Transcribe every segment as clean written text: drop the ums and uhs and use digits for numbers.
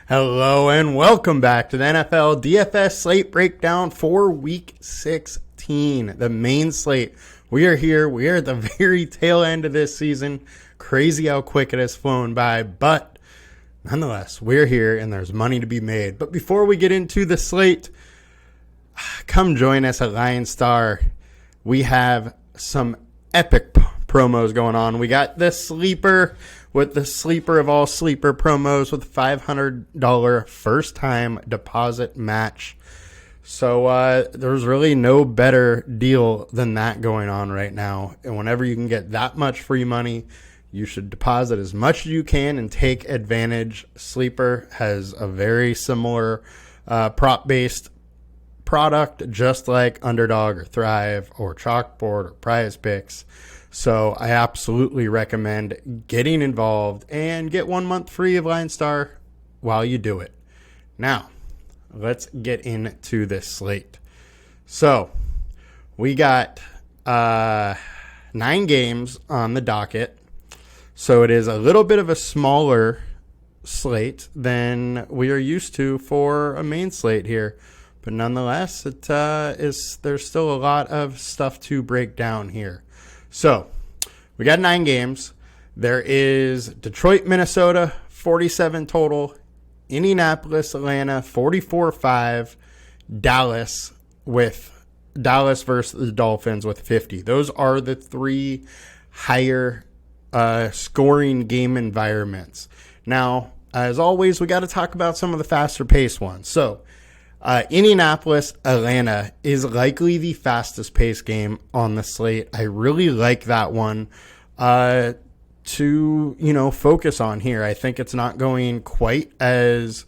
Hello and welcome back to the NFL DFS Slate Breakdown for Week 16, the main slate. We are here. We are at the very tail end of this season. Crazy how quick it has flown by, but nonetheless, we're here and there's money to be made. But before we get into the slate, come join us at LineStar. We have some epic promos going on. We got the sleeper with the sleeper of all sleeper promos with $500 first time deposit match. So there's really no better deal than that going on right now. And whenever you can get that much free money, you should deposit as much as you can and take advantage. Sleeper has a very similar prop-based product, just like Underdog or Thrive or Chalkboard or Prize Picks. So I absolutely recommend getting involved and get 1 month free of LineStar while you do it. Now, let's get into this slate. So we got 9 games on the docket. So it is a little bit of a smaller slate than we are used to for a main slate here. But nonetheless, there's still a lot of stuff to break down here. So, we got 9 games. There is Detroit, Minnesota, 47 total. Indianapolis, Atlanta, 44-5. Dallas versus the Dolphins with 50. Those are the 3 higher scoring game environments. Now, as always, we got to talk about some of the faster paced ones. So, Indianapolis, Atlanta is likely the fastest paced game on the slate. I really like that one to, focus on here. I think it's not going quite as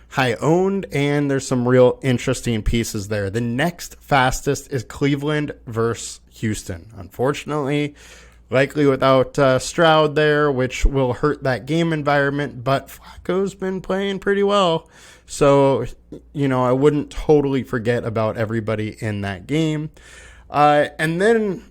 high owned, and there's some real interesting pieces there. The next fastest is Cleveland versus Houston. Unfortunately, likely without Stroud there, which will hurt that game environment, but Flacco's been playing pretty well. So, I wouldn't totally forget about everybody in that game. And then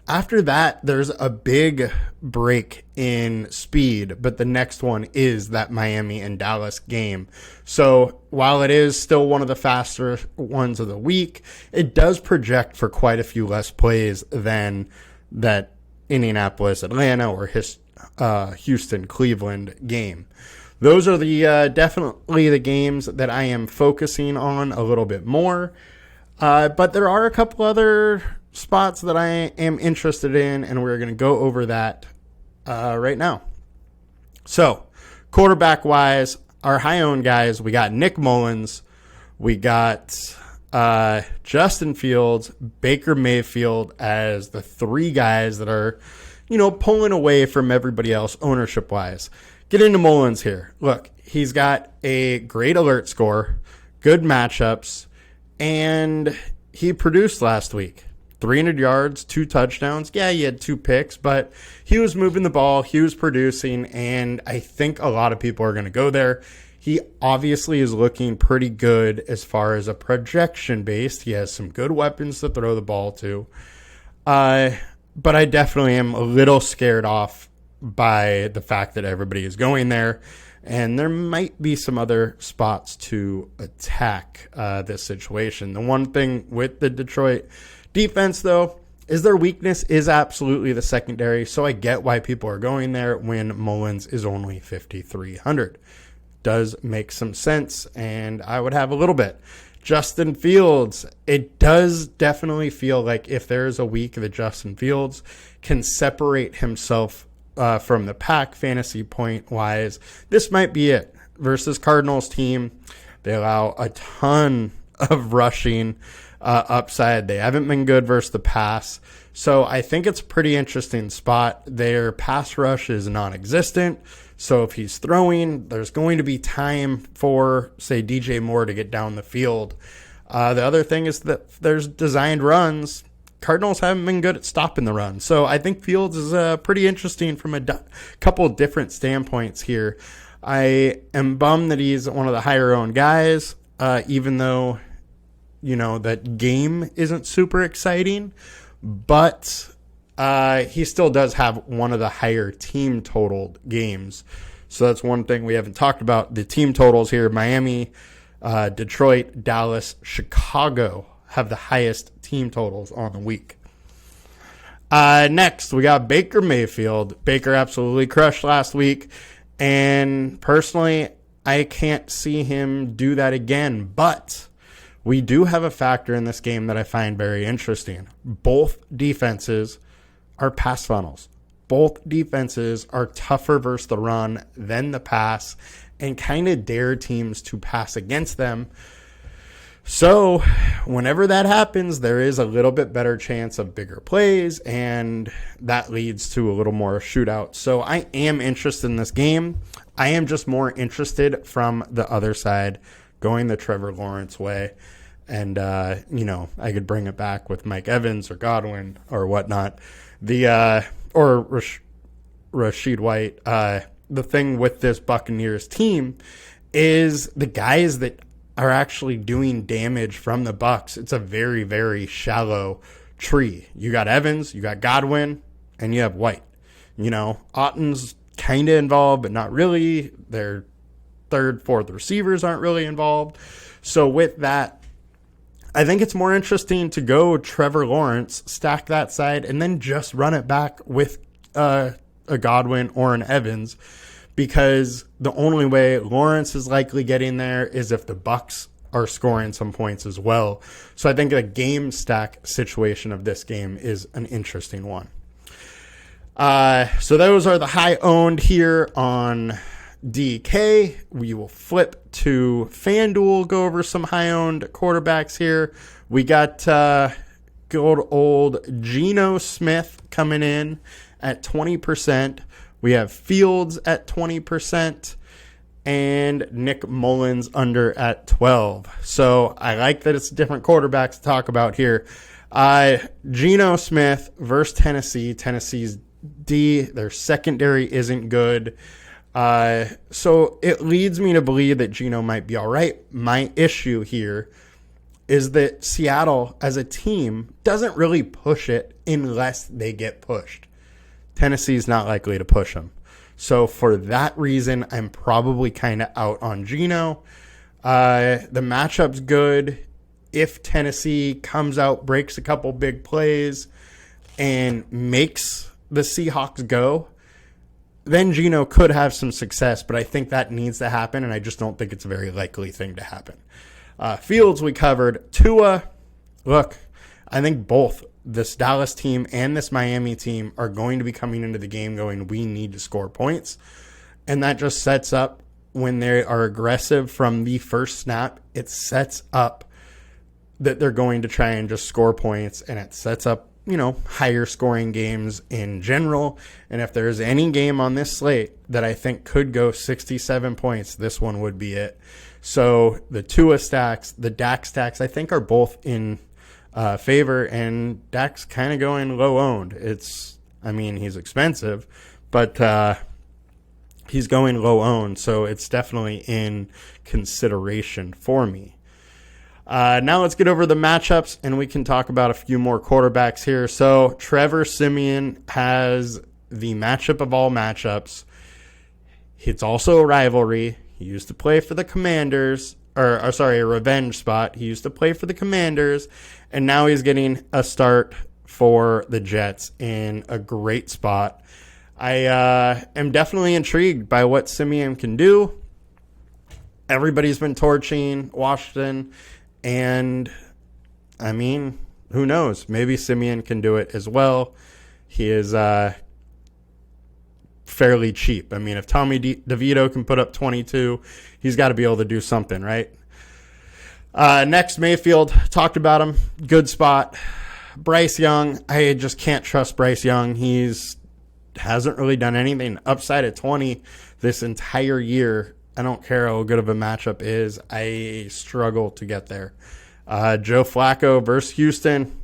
after that, there's a big break in speed, but the next one is that Miami and Dallas game. So while it is still one of the faster ones of the week, it does project for quite a few less plays than that Indianapolis, Atlanta, or Houston, Cleveland game. Those are the definitely the games that I am focusing on a little bit more. But there are a couple other spots that I am interested in, and we're going to go over that right now. So, quarterback-wise, our high-owned guys, we got Nick Mullins, we got Justin Fields, Baker Mayfield as the 3 guys that are, pulling away from everybody else ownership-wise. Get into Mullins here. Look, he's got a great alert score, good matchups, and he produced last week. 300 yards, 2 touchdowns. Yeah, he had 2 picks, but he was moving the ball, he was producing, and I think a lot of people are going to go there. He obviously is looking pretty good as far as a projection based. He has some good weapons to throw the ball to. But I definitely am a little scared off by the fact that everybody is going there, and there might be some other spots to attack this situation. The one thing with the Detroit defense, though, is their weakness is absolutely the secondary, so I get why people are going there when Mullins is only 5,300. Does make some sense, and I would have a little bit. Justin Fields, it does definitely feel like if there is a week that Justin Fields can separate himself from the pack fantasy point wise, this might be it. Versus Cardinals team, they allow a ton of rushing upside. They haven't been good versus the pass. So I think it's a pretty interesting spot. Their pass rush is non-existent. So if he's throwing, there's going to be time for, say, DJ Moore to get down the field. The other thing is that there's designed runs. Cardinals haven't been good at stopping the run. So I think Fields is pretty interesting from a couple different standpoints here. I am bummed that he's one of the higher owned guys, even though, that game isn't super exciting. But he still does have one of the higher team totaled games. So that's one thing we haven't talked about. The team totals here, Miami, Detroit, Dallas, Chicago have the highest team totals on the week. Next, we got Baker Mayfield. Baker absolutely crushed last week. And personally, I can't see him do that again. But we do have a factor in this game that I find very interesting. Both defenses are pass funnels. Both defenses are tougher versus the run than the pass and kind of dare teams to pass against them. So whenever that happens, there is a little bit better chance of bigger plays, and that leads to a little more shootout. So I am interested in this game. I am just more interested from the other side, going the Trevor Lawrence way. And, I could bring it back with Mike Evans or Godwin or whatnot. Or Rashid White. The thing with this Buccaneers team is the guys that are actually doing damage from the Bucs. It's a very, very shallow tree. You got Evans, you got Godwin, and you have White. Otton's kind of involved, but not really. Their third, fourth receivers aren't really involved. So with that, I think it's more interesting to go Trevor Lawrence, stack that side, and then just run it back with a Godwin or an Evans, because the only way Lawrence is likely getting there is if the Bucs are scoring some points as well. So I think the game stack situation of this game is an interesting one. So those are the high owned here on DK. We will flip to FanDuel, go over some high owned quarterbacks here. We got good old Geno Smith coming in at 20%. We have Fields at 20% and Nick Mullins under at 12. So I like that it's different quarterbacks to talk about here. Geno Smith versus Tennessee. Tennessee's D, their secondary isn't good. So it leads me to believe that Geno might be all right. My issue here is that Seattle as a team doesn't really push it unless they get pushed. Tennessee's not likely to push them. So for that reason, I'm probably kind of out on Geno. The matchup's good. If Tennessee comes out, breaks a couple big plays, and makes the Seahawks go, then Geno could have some success, but I think that needs to happen, and I just don't think it's a very likely thing to happen. Fields we covered. Tua, look, I think both this Dallas team and this Miami team are going to be coming into the game going, we need to score points. And that just sets up, when they are aggressive from the first snap, it sets up that they're going to try and just score points, and it sets up, higher scoring games in general. And if there's any game on this slate that I think could go 67 points, this one would be it. So the Tua stacks, the Dak stacks, I think are both in favor, and Dak's kind of going low owned. He's expensive, but he's going low owned, so it's definitely in consideration for me. Now let's get over the matchups, and we can talk about a few more quarterbacks here. So Trevor Siemian has the matchup of all matchups. It's also a rivalry. He used to play for the Commanders, a revenge spot. He used to play for the Commanders, and now he's getting a start for the Jets in a great spot. I am definitely intrigued by what Siemian can do. Everybody's been torching Washington, and who knows? Maybe Siemian can do it as well. He is fairly cheap. If Tommy DeVito can put up 22, he's got to be able to do something, right? Next, Mayfield. Talked about him. Good spot. Bryce Young. I just can't trust Bryce Young. Hasn't really done anything. Upside at 20 this entire year. I don't care how good of a matchup is. I struggle to get there. Joe Flacco versus Houston.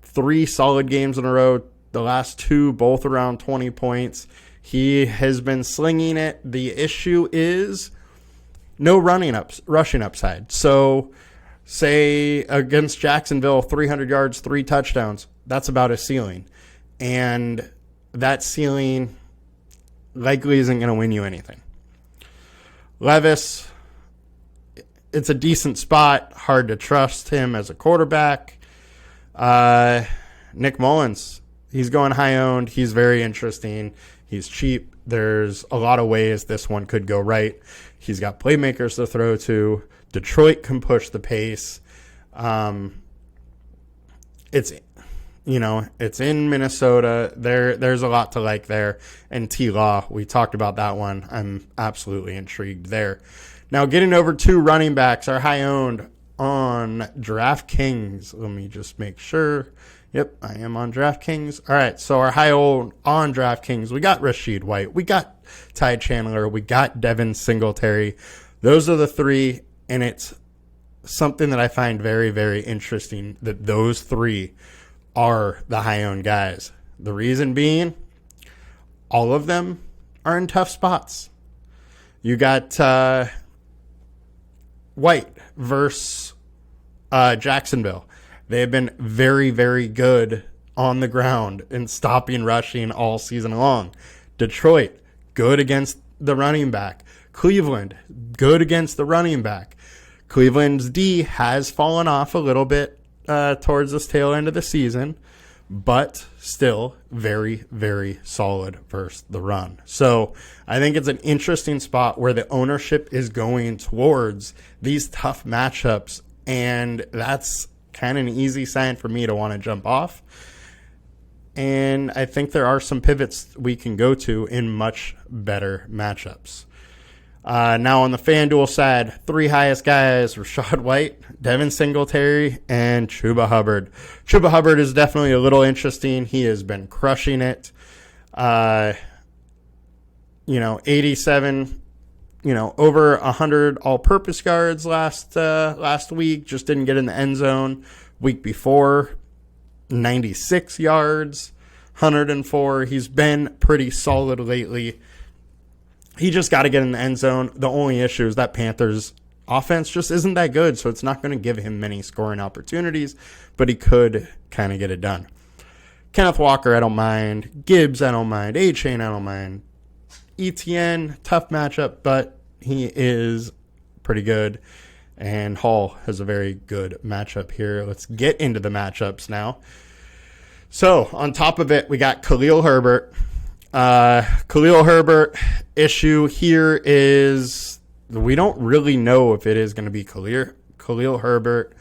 3 solid games in a row. The last 2 both around 20 points. He has been slinging it. The issue is no rushing upside. So say against Jacksonville, 300 yards, 3 touchdowns. That's about his ceiling. And that ceiling likely isn't going to win you anything. Levis, it's a decent spot. Hard to trust him as a quarterback. Nick Mullins, he's going high owned. He's very interesting. He's cheap. There's a lot of ways this one could go right. He's got playmakers to throw to. Detroit can push the pace. It's in Minnesota. There's a lot to like there. And T-Law, we talked about that one. I'm absolutely intrigued there. Now, getting over to running backs, our high owned on DraftKings. Let me just make sure. Yep, I am on DraftKings. All right, so our high owned on DraftKings, we got Rashid White, we got Ty Chandler, we got Devin Singletary. Those are the three, and it's something that I find very, very interesting that those three are the high owned guys. The reason being, all of them are in tough spots. You got White versus Jacksonville. They have been very, very good on the ground and stopping rushing all season long. Detroit, good against the running back. Cleveland, good against the running back. Cleveland's D has fallen off a little bit towards this tail end of the season, but still very, very solid versus the run. So I think it's an interesting spot where the ownership is going towards these tough matchups, and that's kind of an easy sign for me to want to jump off. And I think there are some pivots we can go to in much better matchups. Now on the FanDuel side, three highest guys, Rashad White, Devin Singletary, and Chuba Hubbard. Chuba Hubbard is definitely a little interesting. He has been crushing it. 87, over 100 all-purpose yards last week. Just didn't get in the end zone. Week before, 96 yards, 104. He's been pretty solid lately. He just got to get in the end zone. The only issue is that Panthers offense just isn't that good, so it's not going to give him many scoring opportunities, but he could kind of get it done. Kenneth Walker, I don't mind. Gibbs, I don't mind. A-Chain, I don't mind. ETN, tough matchup, but he is pretty good. And Hall has a very good matchup here. Let's get into the matchups now. So, on top of it, we got Khalil Herbert. Khalil Herbert issue here is we don't really know if it is going to be Khalil Herbert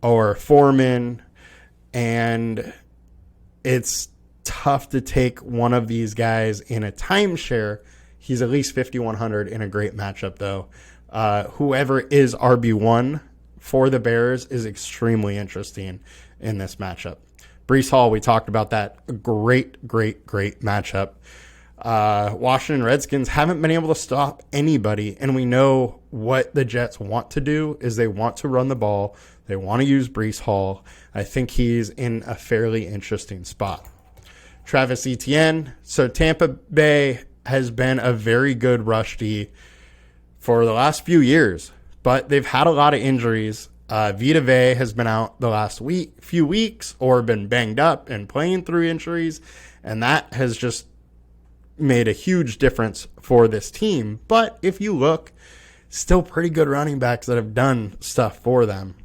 or Foreman, and it's tough to take one of these guys in a timeshare. He's at least 5,100 in a great matchup, though. Whoever is RB1 for the Bears is extremely interesting in this matchup. Breece Hall, we talked about that. Great matchup. Washington Redskins haven't been able to stop anybody, and we know what the Jets want to do is they want to run the ball. They want to use Breece Hall. I think he's in a fairly interesting spot. Travis Etienne. So Tampa Bay has been a very good rush D for the last few years, but they've had a lot of injuries. Vita Vea has been out the last few weeks or been banged up and playing through injuries, and that has just made a huge difference for this team. But if you look, still pretty good running backs that have done stuff for them.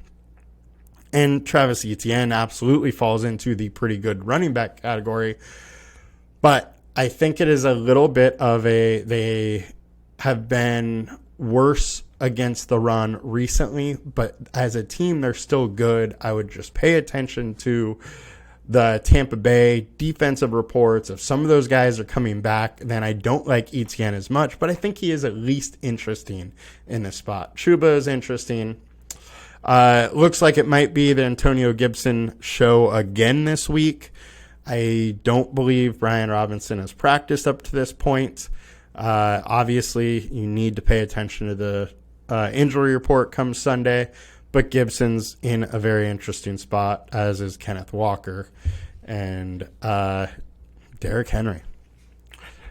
And Travis Etienne absolutely falls into the pretty good running back category. But I think it is a little bit of they have been worse against the run recently, but as a team, they're still good. I would just pay attention to the Tampa Bay defensive reports. If some of those guys are coming back, then I don't like Etienne as much, but I think he is at least interesting in this spot. Chuba is interesting. Looks like it might be the Antonio Gibson show again this week. I don't believe Brian Robinson has practiced up to this point. Obviously, you need to pay attention to the injury report come Sunday, but Gibson's in a very interesting spot, as is Kenneth Walker and Derrick Henry.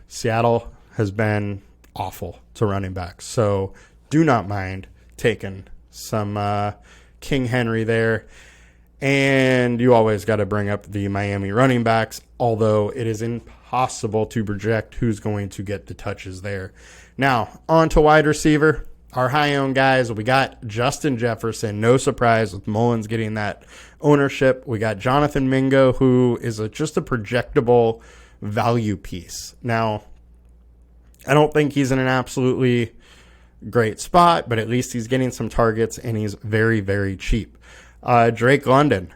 Seattle has been awful to running backs, so do not mind taking some King Henry there. And you always got to bring up the Miami running backs, although it is impossible to project who's going to get the touches there. Now, on to wide receiver. Our high-owned guys, we got Justin Jefferson. No surprise with Mullins getting that ownership. We got Jonathan Mingo, who is just a projectable value piece. Now, I don't think he's in an absolutely great spot, but at least he's getting some targets, and he's very, very cheap. Drake London.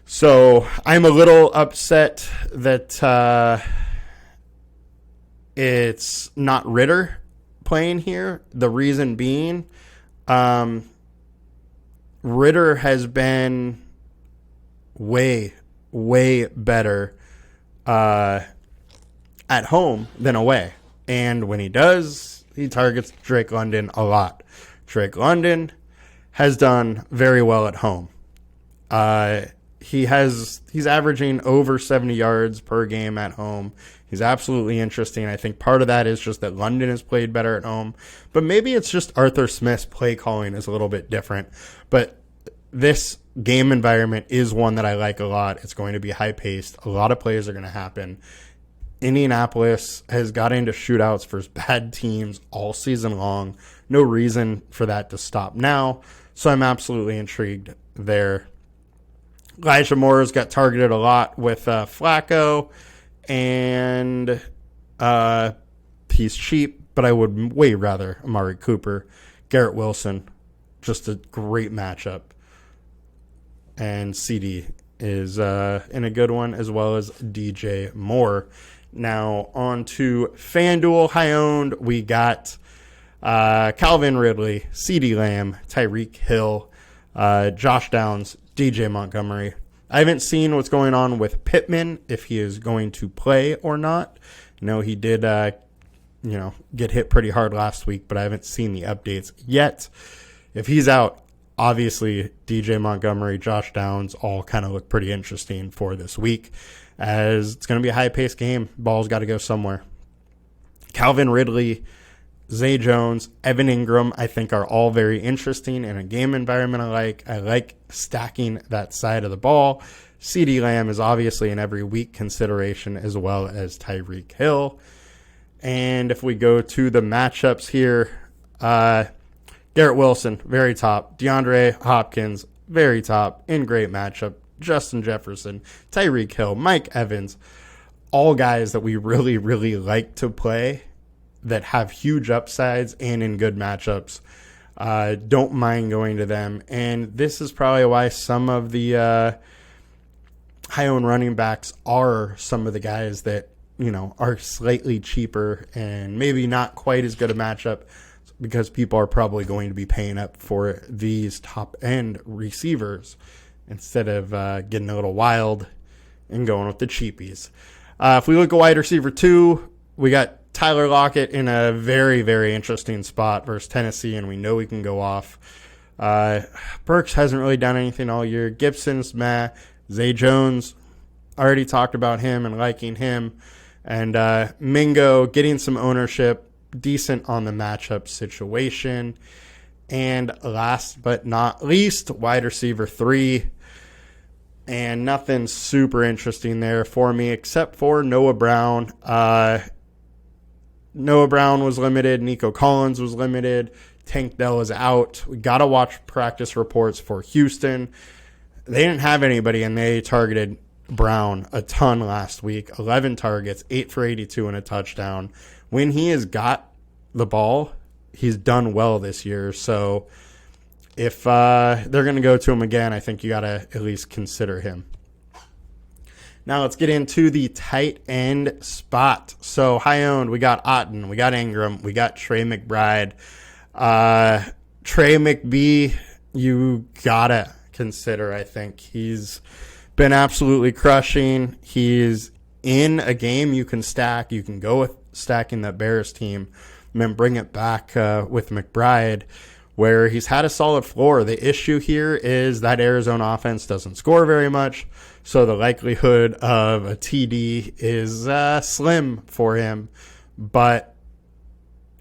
So I'm a little upset that it's not Ritter playing here. The reason being, Ritter has been way, way better at home than away. And when he does, he targets Drake London a lot. Drake London has done very well at home. He's averaging over 70 yards per game at home. He's absolutely interesting. I think part of that is just that London has played better at home, but maybe it's just Arthur Smith's play calling is a little bit different. But this game environment is one that I like a lot. It's going to be high paced. A lot of plays are going to happen. Indianapolis has got into shootouts for bad teams all season long. No reason for that to stop now. So I'm absolutely intrigued there. Elijah Moore's got targeted a lot with Flacco, and he's cheap, but I would way rather Amari Cooper. Garrett Wilson, just a great matchup. And CD is in a good one, as well as DJ Moore. Now on to FanDuel. High owned, we got Calvin Ridley, CeeDee Lamb, Tyreek Hill, Josh Downs, DJ Montgomery. I haven't seen what's going on with Pittman, if he is going to play or not. No, he did get hit pretty hard last week, but I haven't seen the updates yet. If he's out, obviously DJ Montgomery, Josh Downs all kind of look pretty interesting for this week, as it's going to be a high-paced game. Ball's got to go somewhere. Calvin Ridley, Zay Jones, Evan Ingram, I think are all very interesting in a game environment I like stacking that side of the ball. CeeDee Lamb is obviously an every week consideration, as well as Tyreek Hill. And if we go to the matchups here, Garrett Wilson, very top. DeAndre Hopkins, very top, in great matchup. Justin Jefferson, Tyreek Hill, Mike Evans, all guys that we really, really like to play, that have huge upsides and in good matchups. Don't mind going to them. And this is probably why some of the high-owned running backs are some of the guys that, are slightly cheaper and maybe not quite as good a matchup, because people are probably going to be paying up for these top-end receivers instead of getting a little wild and going with the cheapies. If we look at wide receiver 2, we got Tyler Lockett in a very, very interesting spot versus Tennessee, and we know he can go off. Burks hasn't really done anything all year. Gibson's meh. Zay Jones, already talked about him and liking him. And Mingo getting some ownership, decent on the matchup situation. And last but not least, wide receiver 3. And nothing super interesting there for me except for Noah Brown. Noah Brown was limited. Nico Collins was limited. Tank Dell is out. We got to watch practice reports for Houston. They didn't have anybody, and they targeted Brown a ton last week. 11 targets, 8 for 82 and a touchdown. When he has got the ball, he's done well this year. So if they're going to go to him again, I think you got to at least consider him. Now let's get into the tight end spot. So high owned, we got Otten, we got Ingram, we got Trey McBride. Trey McBee, you gotta consider. I think he's been absolutely crushing. He's in a game you can stack. You can go with stacking that Bears team and then bring it back with McBride, where he's had a solid floor. The issue here is that Arizona offense doesn't score very much, so the likelihood of a TD is slim for him. But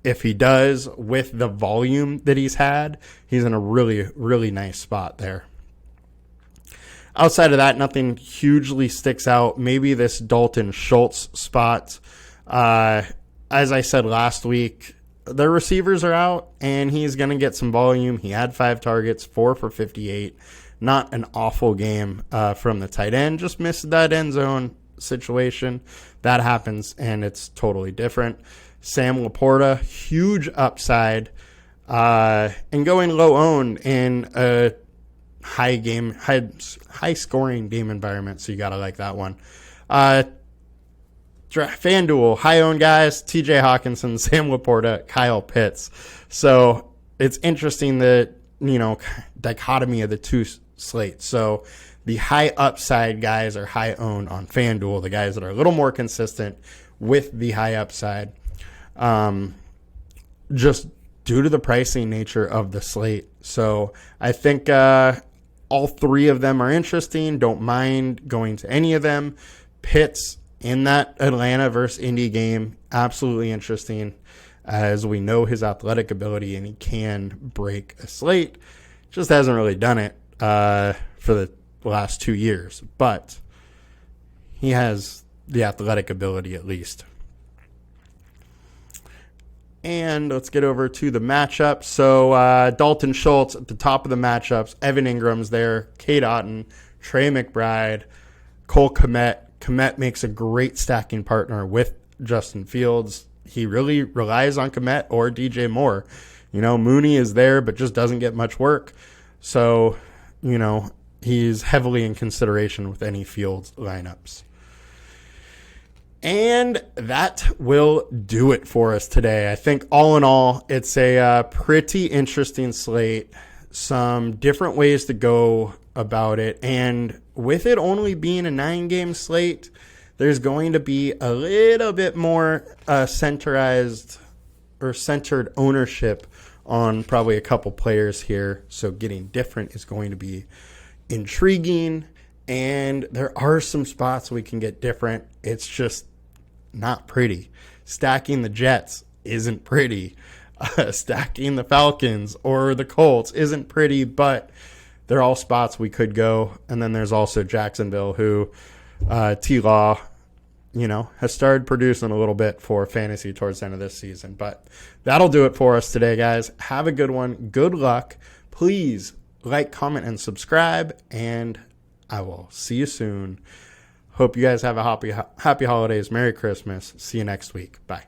if he does, with the volume that he's had, he's in a really, really nice spot there. outside of that, nothing hugely sticks out. Maybe this Dalton Schultz spot. As I said last week, the receivers are out, and he's going to get some volume. He had 5 targets, 4 for 58. Not an awful game from the tight end. Just missed that end zone situation. That happens, and it's totally different. Sam Laporta, huge upside, and going low owned in a high scoring game environment. So you got to like that one. FanDuel, high owned guys, TJ Hawkinson, Sam Laporta, Kyle Pitts. So it's interesting that, dichotomy of the two slates. So the high upside guys are high owned on FanDuel, the guys that are a little more consistent with the high upside, just due to the pricing nature of the slate. So I think all 3 of them are interesting. Don't mind going to any of them. Pitts in that Atlanta versus Indy game, absolutely interesting, as we know his athletic ability and he can break a slate. Just hasn't really done it for the last 2 years, but he has the athletic ability at least. And let's get over to the matchup. So Dalton Schultz at the top of the matchups. Evan Ingram's there. Cade Otton, Trey McBride, Cole Kmet. Kmet makes a great stacking partner with Justin Fields. He really relies on Kmet or DJ Moore. Mooney is there, but just doesn't get much work. So, he's heavily in consideration with any Fields lineups. And that will do it for us today. I think all in all, it's a pretty interesting slate. Some different ways to go about it. And with it only being a 9-game slate, there's going to be a little bit more centered ownership on probably a couple players here. So getting different is going to be intriguing. And there are some spots we can get different. It's just not pretty. Stacking the Jets isn't pretty. Stacking the Falcons or the Colts isn't pretty, but they're all spots we could go. And then there's also Jacksonville, who T-Law, has started producing a little bit for fantasy towards the end of this season. But that'll do it for us today, guys. Have a good one. Good luck. Please like, comment, and subscribe. And I will see you soon. Hope you guys have a happy holidays. Merry Christmas. See you next week. Bye.